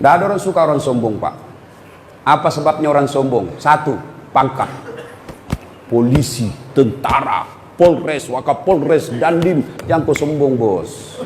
Tidak ada orang suka orang sombong, Pak. Apa sebabnya orang sombong? Satu, pangkat. Polisi, tentara, Polres, Wakapolres, Dandim, yang kau sombong, bos.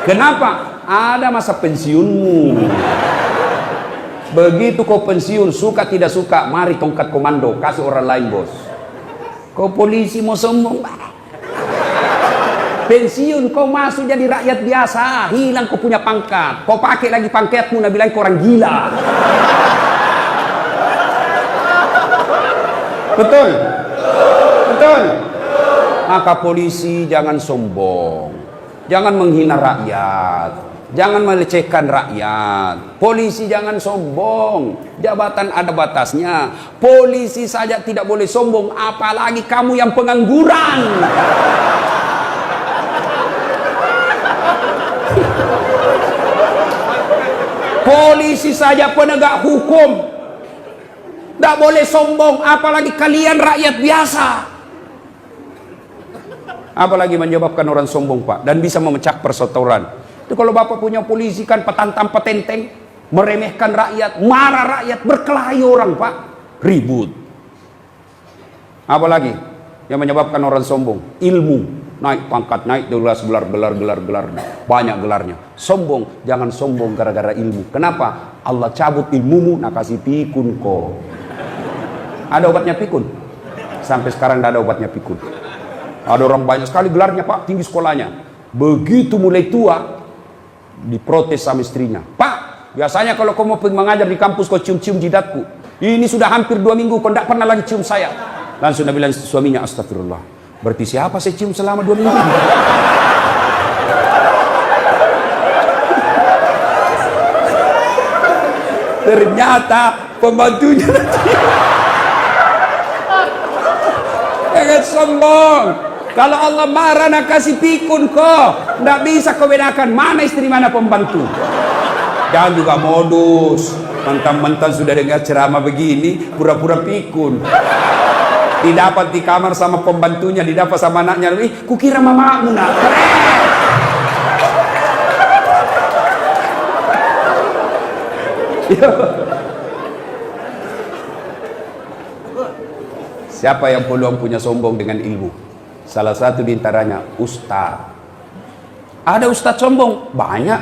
Kenapa? Ada masa pensiunmu. Begitu kau pensiun, suka tidak suka, mari tongkat komando, kasih orang lain, bos. Kau polisi mau sombong, pensiun kau masuk jadi rakyat biasa, hilang kau punya pangkat, kau pakai lagi pangkatmu, nak bilang kau orang gila. Betul? Betul? Maka polisi jangan sombong, jangan menghina rakyat, jangan melecehkan rakyat. Polisi jangan sombong, jabatan ada batasnya. Polisi saja tidak boleh sombong, apalagi kamu yang pengangguran. Polisi saja penegak hukum tidak boleh sombong, apalagi kalian rakyat biasa. Apalagi menyebabkan orang sombong, Pak, dan bisa memecah persaudaraan. Itu kalau Bapak punya polisi kan petantang petenteng, meremehkan rakyat, marah rakyat, berkelahi orang, Pak, ribut. Apalagi yang menyebabkan orang sombong? Ilmu, naik pangkat, naik gelar, gelar, banyak gelarnya. Sombong, jangan sombong gara-gara ilmu. Kenapa? Allah cabut ilmumu, nak kasih pikun kok. Ada obatnya pikun? Sampai sekarang tidak ada obatnya pikun. Ada orang banyak sekali gelarnya, Pak, tinggi sekolahnya. Begitu mulai tua, diprotes sama istrinya. Pak, biasanya kalau kau mau mengajar di kampus kau cium-cium jidatku. Ini sudah hampir 2 minggu kau tidak pernah lagi cium saya. Langsung dia bilang suaminya, astagfirullah. Berarti siapa saya cium selama 2 minggu? Ternyata pembantunya. Jangan sombong. Kalau Allah marah nak kasih pikun kok. Tidak bisa kau bedakan mana istri mana pembantu. Jangan juga modus. Mentang-mentang sudah dengar ceramah begini, pura-pura pikun. Didapat di kamar sama pembantunya, didapat sama anaknya. Kukira mamamu nak. Siapa yang peluang punya sombong dengan ilmu? Salah satu diantaranya ustaz. Ada ustaz sombong? Banyak.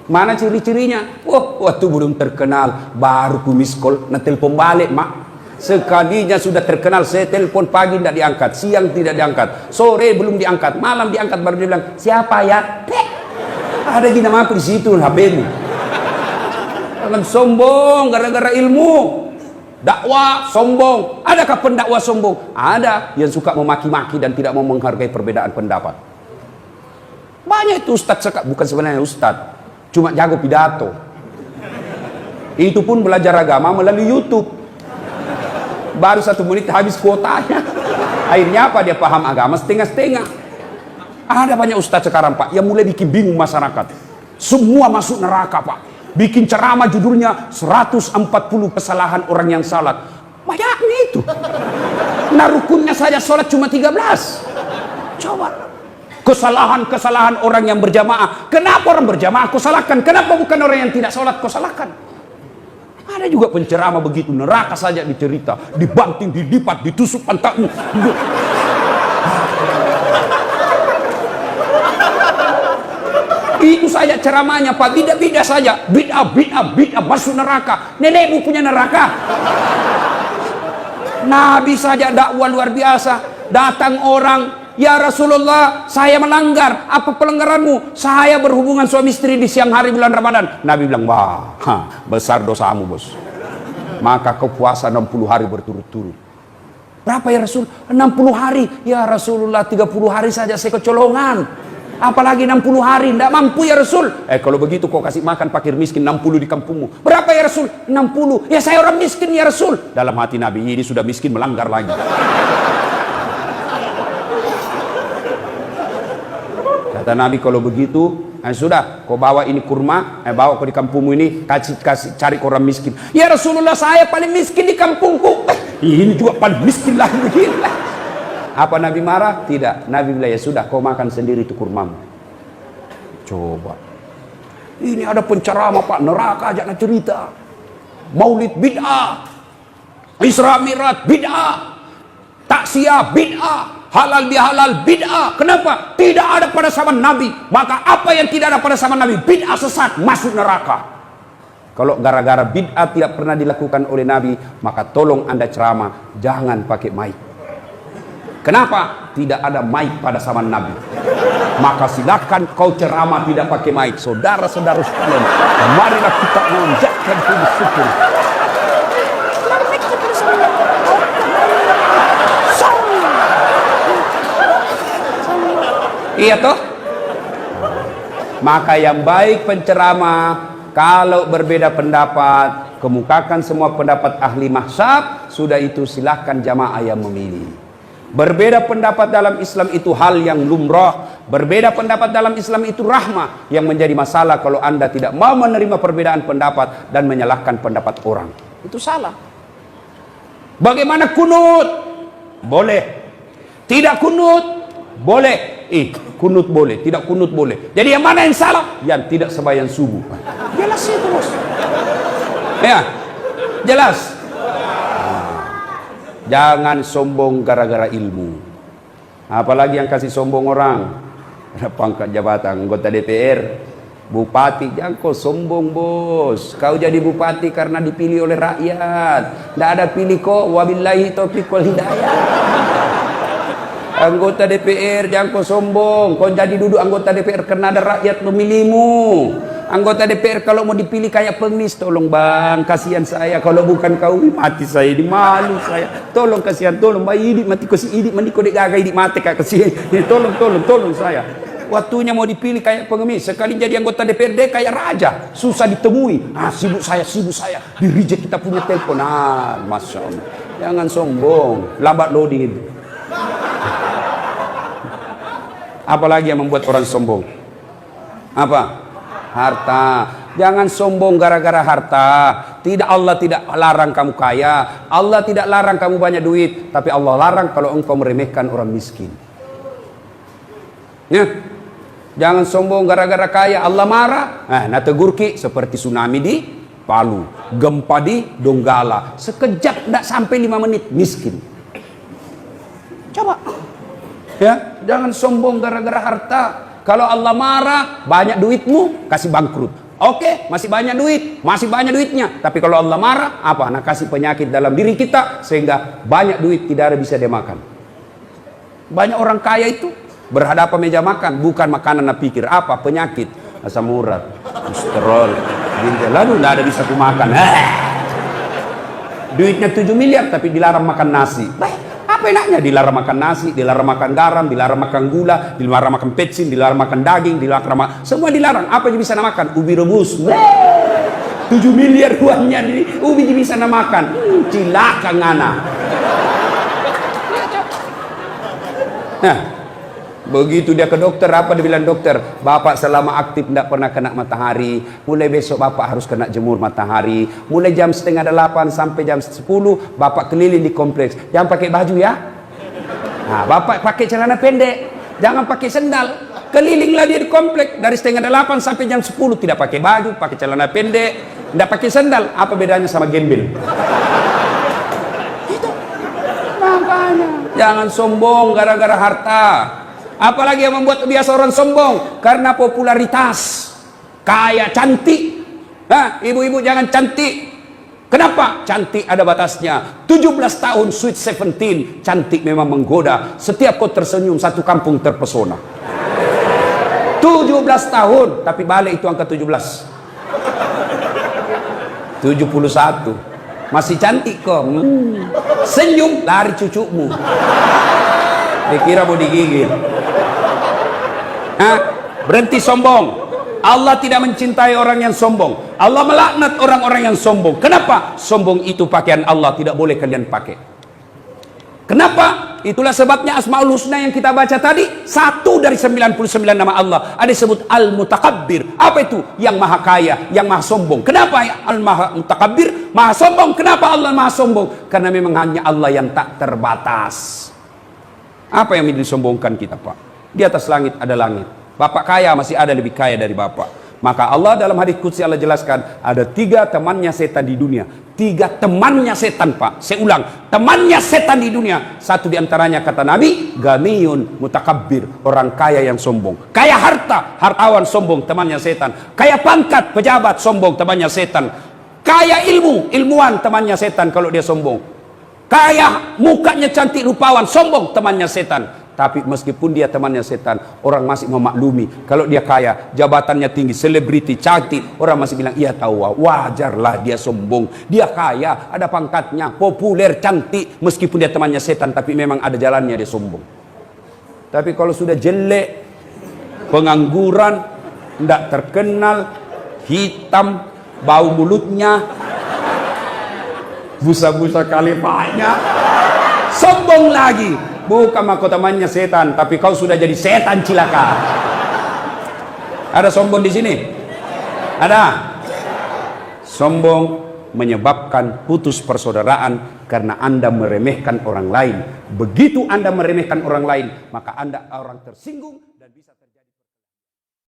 Mana ciri-cirinya? Waktu belum terkenal, baru ku miss call, nak telepon balik, mak. Sekalinya sudah terkenal, saya telepon pagi tidak diangkat, siang tidak diangkat, sore belum diangkat, malam diangkat, baru dia bilang, siapa ya? Ada di nama aku di situ, HP-mu. Jangan sombong gara-gara ilmu. Dakwah sombong. Adakah pendakwah sombong? Ada yang suka memaki-maki dan tidak mau menghargai perbedaan pendapat. Banyak itu ustadz, bukan sebenarnya ustadz, cuma jago pidato. Itu pun belajar agama melalui YouTube. Baru 1 menit habis kuotanya. Akhirnya apa? Dia paham agama setengah-setengah. Ada banyak ustadz sekarang, Pak, yang mulai bikin bingung masyarakat. Semua masuk neraka, Pak. Bikin ceramah judulnya 140 kesalahan orang yang salat. Banyaknya itu. Nah rukunnya saja sholat cuma 13. Coba. Kesalahan-kesalahan orang yang berjamaah. Kenapa orang berjamaah kau salahkan? Kenapa bukan orang yang tidak sholat kau salahkan? Ada juga penceramah begitu. Neraka saja dicerita. Dibanting, dilipat, ditusuk pantatmu. Itu saja ceramahnya, Pak. Bid'ah saja. Bid'ah masuk neraka. Nenekmu punya neraka. Nabi saja dakwah luar biasa. Datang orang, ya Rasulullah, saya melanggar. Apa pelanggaranmu? Saya berhubungan suami istri di siang hari bulan Ramadan. Nabi bilang, wah, besar dosamu, bos. Maka kau puasa 60 hari berturut-turut. Berapa ya Rasul? 60 hari. Ya Rasulullah, 30 hari saja saya kecolongan. Apalagi 60 hari, tidak mampu ya Rasul. Kalau begitu kau kasih makan fakir miskin 60 di kampungmu. Berapa ya Rasul? 60. Ya saya orang miskin ya Rasul. Dalam hati Nabi, ini sudah miskin melanggar lagi. Kata Nabi, kalau begitu, sudah, kau bawa ini kurma, bawa kau di kampungmu ini, kasih cari orang miskin. Ya Rasulullah, saya paling miskin di kampungku. Ini juga paling miskin lagi begini. Apa Nabi marah? Tidak. Nabi bilang, ya sudah, kau makan sendiri itu kurmamu. Coba. Ini ada penceramah Pak, neraka aja nak cerita. Maulid bid'ah, Isra Mi'raj bid'ah, taksiyah bid'ah, halal bihalal bid'ah. Kenapa? Tidak ada pada zaman Nabi. Maka apa yang tidak ada pada zaman Nabi, bid'ah, sesat, masuk neraka. Kalau gara-gara bid'ah tidak pernah dilakukan oleh Nabi, maka tolong Anda ceramah jangan pakai mic. Kenapa? Tidak ada mic pada zaman Nabi. Maka silakan kau ceramah tidak pakai mic. Saudara-saudara sekalian, marilah kita mengucapkan puji syukur. Iya toh? Maka yang baik penceramah, kalau berbeda pendapat, kemukakan semua pendapat ahli mazhab. Sudah itu silahkan jamaah yang memilih. Berbeda pendapat dalam Islam itu hal yang lumrah. Berbeda pendapat dalam Islam itu rahmah. Yang menjadi masalah kalau Anda tidak mau menerima perbedaan pendapat dan menyalahkan pendapat orang. Itu salah. Bagaimana kunut? Boleh. Tidak kunut? Boleh. Kunut boleh, tidak kunut boleh. Jadi yang mana yang salah? Yang tidak sembahyang subuh. Jelas itu, bos. Ya, jelas. Jangan sombong gara-gara ilmu. Apalagi yang kasih sombong orang. Ada pangkat jabatan, anggota DPR, bupati. Jangan kau sombong, bos. Kau jadi bupati karena dipilih oleh rakyat. Tidak ada pilih kok. Wabillahi taufiq wal hidayah. Anggota DPR, jangan kau sombong. Kau jadi duduk anggota DPR karena ada rakyat memilihmu. Anggota DPR kalau mau dipilih kayak pengemis, tolong bang, kasihan saya. Kalau bukan kau, mati saya, di malu saya. Tolong kasihan, tolong bang, idik mati ko si idik, mandi ko dek gagai idik mati kak kasihan. Tolong saya. Waktunya mau dipilih kayak pengemis, sekali jadi anggota DPRD kayak raja, susah ditemui. Sibuk saya, di reject kita punya telepon. Masya Allah. Jangan sombong, lambat loading itu. Apalagi yang membuat orang sombong? Apa? Harta. Jangan sombong gara-gara harta. Allah tidak larang kamu kaya. Allah tidak larang kamu banyak duit. Tapi Allah larang kalau engkau meremehkan orang miskin. Ya. Jangan sombong gara-gara kaya. Allah marah. Nah tegur ki seperti tsunami di Palu, gempa di Donggala. Sekejap tidak sampai 5 menit miskin. Coba. Ya, jangan sombong gara-gara harta. Kalau Allah marah, banyak duitmu, kasih bangkrut. Oke, masih banyak duit, masih banyak duitnya. Tapi kalau Allah marah, apa? Nah, kasih penyakit dalam diri kita sehingga banyak duit tidak ada bisa dia makan. Banyak orang kaya itu berhadapan meja makan, bukan makanan nak pikir apa? Penyakit, asam urat, kolesterol, lalu tidak ada bisa kumakan. Duitnya 7 miliar tapi dilarang makan nasi. Apa enaknya? Dilarang makan nasi, dilarang makan garam, dilarang makan gula, dilarang makan pecin, dilarang makan daging, dilarang makan, semua dilarang. Apa yang bisa makan? Ubi rebus. 7 miliar uangnya di ubi bisa makan. Cilaka ngana. Nah, begitu dia ke dokter, apa dia bilang dokter? Bapak selama aktif tidak pernah kena matahari. Mulai besok bapak harus kena jemur matahari. Mulai jam 7:30 sampai jam 10 bapak keliling di kompleks. Jangan pakai baju ya. Nah, bapak pakai celana pendek, jangan pakai sendal. Kelilinglah dia di kompleks dari 7:30 sampai jam 10 tidak pakai baju, pakai celana pendek, tidak pakai sendal. Apa bedanya sama gembel? Itu. Makanya jangan sombong gara-gara harta. Apalagi yang membuat biasa orang sombong karena popularitas, kaya, cantik. Ibu-ibu jangan cantik. Kenapa? Cantik ada batasnya. 17 tahun sweet 17, cantik memang menggoda. Setiap kau tersenyum satu kampung terpesona. 17 tahun, tapi balik itu angka 17. 71. Masih cantik kok. Senyum lari cucumu. Dikira mau digigit. Berhenti sombong. Allah tidak mencintai orang yang sombong. Allah melaknat orang-orang yang sombong. Kenapa? Sombong itu pakaian Allah, tidak boleh kalian pakai. Kenapa? Itulah sebabnya Asmaul Husna yang kita baca tadi, satu dari 99 nama Allah ada disebut Al-Mutakabbir. Apa itu? Yang maha kaya, yang maha sombong. Kenapa Al-Mutakabbir? Maha sombong. Kenapa Allah maha sombong? Karena memang hanya Allah yang tak terbatas. Apa yang disombongkan kita, Pak? Di atas langit ada langit. Bapak kaya, masih ada lebih kaya dari bapak. Maka Allah dalam hadis qudsi Allah jelaskan, ada 3 temannya setan di dunia. 3 temannya setan, Pak. Saya ulang, temannya setan di dunia. Satu diantaranya kata Nabi, ganiyun mutakabbir, orang kaya yang sombong. Kaya harta, hartawan sombong, temannya setan. Kaya pangkat, pejabat sombong, temannya setan. Kaya ilmu, ilmuwan, temannya setan kalau dia sombong. Kaya mukanya cantik rupawan, sombong, temannya setan. Tapi meskipun dia temannya setan, orang masih memaklumi. Kalau dia kaya, jabatannya tinggi, selebriti, cantik, orang masih bilang, iya tahu, wajarlah dia sombong. Dia kaya, ada pangkatnya, populer, cantik. Meskipun dia temannya setan, tapi memang ada jalannya dia sombong. Tapi kalau sudah jelek, pengangguran, tidak terkenal, hitam, bau mulutnya, busa-busa kalipahnya, sombong lagi. Bukan mahkotamannya setan, tapi kau sudah jadi setan cilaka. Ada sombong di sini? Ada. Sombong menyebabkan putus persaudaraan karena Anda meremehkan orang lain. Begitu Anda meremehkan orang lain, maka Anda orang tersinggung dan bisa